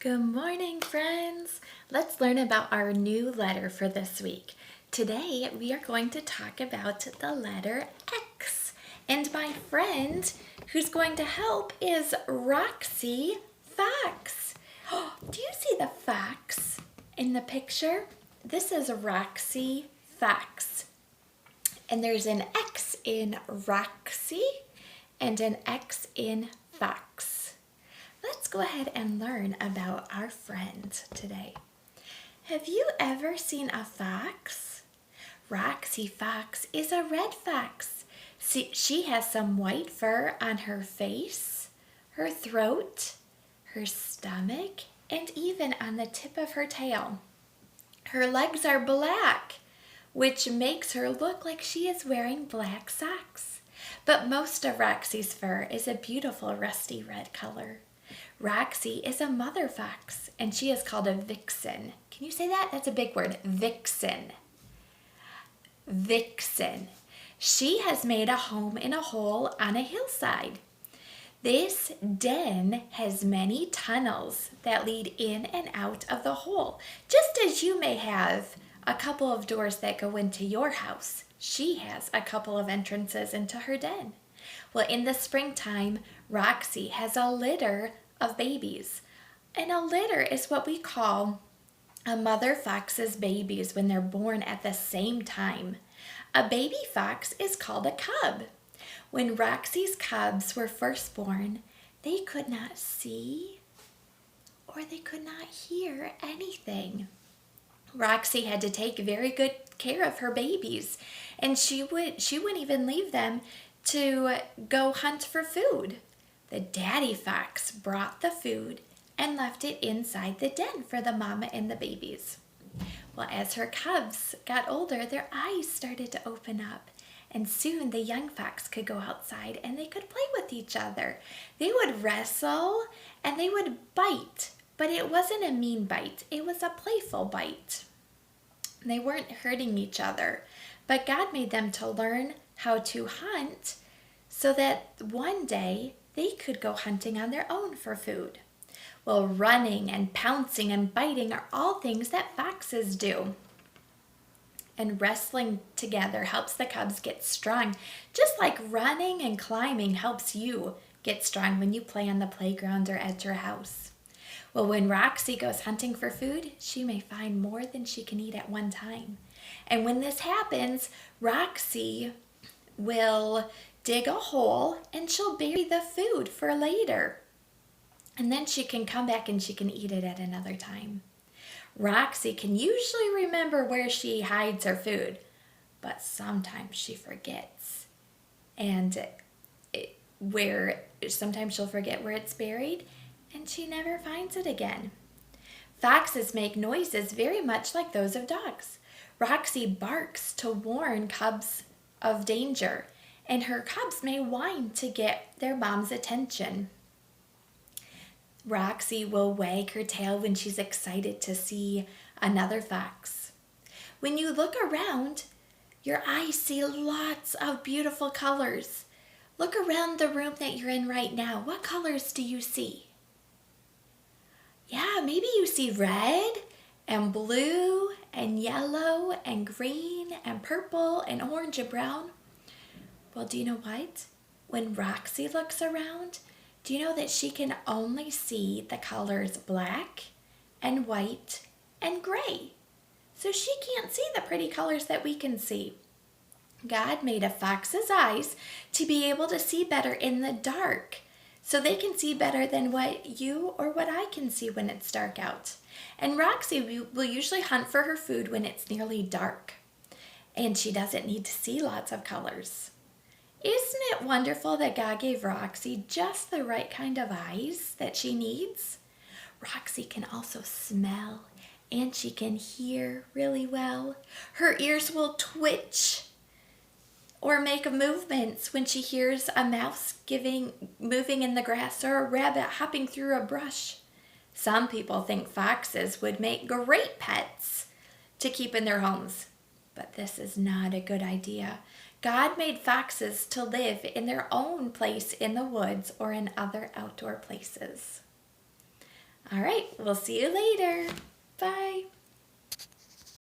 Good morning, friends. Let's learn about our new letter for this week. Today, we are going to talk about the letter X. And my friend who's going to help is Roxie Fox. Do you see the fox in the picture? This is Roxie Fox. And there's an X in Roxie and an X in Fox. Let's go ahead and learn about our friend today. Have you ever seen a fox? Roxie Fox is a red fox. See, she has some white fur on her face, her throat, her stomach, and even on the tip of her tail. Her legs are black, which makes her look like she is wearing black socks. But most of Roxie's fur is a beautiful rusty red color. Roxie is a mother fox, and she is called a vixen. Can you say that? That's a big word. Vixen. Vixen. She has made a home in a hole on a hillside. This den has many tunnels that lead in and out of the hole, just as you may have a couple of doors that go into your house. She has a couple of entrances into her den. Well, in the springtime, Roxie has a litter of babies. And a litter is what we call a mother fox's babies when they're born at the same time. A baby fox is called a cub. When Roxie's cubs were first born, they could not see or they could not hear anything. Roxie had to take very good care of her babies, and she wouldn't even leave them to go hunt for food. The daddy fox brought the food and left it inside the den for the mama and the babies. Well, as her cubs got older, their eyes started to open up, and soon the young fox could go outside and they could play with each other. They would wrestle and they would bite, but it wasn't a mean bite. It was a playful bite. They weren't hurting each other, but God made them to learn how to hunt so that one day they could go hunting on their own for food. Well, running and pouncing and biting are all things that foxes do. And wrestling together helps the cubs get strong, just like running and climbing helps you get strong when you play on the playground or at your house. Well, when Roxie goes hunting for food, she may find more than she can eat at one time. And when this happens, Roxie will dig a hole and she'll bury the food for later. And then she can come back and she can eat it at another time. Roxie can usually remember where she hides her food, but sometimes she forgets. And sometimes she'll forget where it's buried and she never finds it again. Foxes make noises very much like those of dogs. Roxie barks to warn cubs of danger, and her cubs may whine to get their mom's attention. Roxie will wag her tail when she's excited to see another fox. When you look around, your eyes see lots of beautiful colors. Look around the room that you're in right now. What colors do you see? Yeah, maybe you see red and blue and yellow and green and purple and orange and brown. Well, do you know what? When Roxie looks around, do you know that she can only see the colors black and white and gray? So she can't see the pretty colors that we can see. God made a fox's eyes to be able to see better in the dark, so they can see better than what you or what I can see when it's dark out. And Roxie will usually hunt for her food when it's nearly dark, and she doesn't need to see lots of colors. Isn't it wonderful that God gave Roxie just the right kind of eyes that she needs? Roxie can also smell and she can hear really well. Her ears will twitch or make movements when she hears a mouse moving in the grass or a rabbit hopping through a brush. Some people think foxes would make great pets to keep in their homes, but this is not a good idea. God made foxes to live in their own place in the woods or in other outdoor places. All right, we'll see you later. Bye.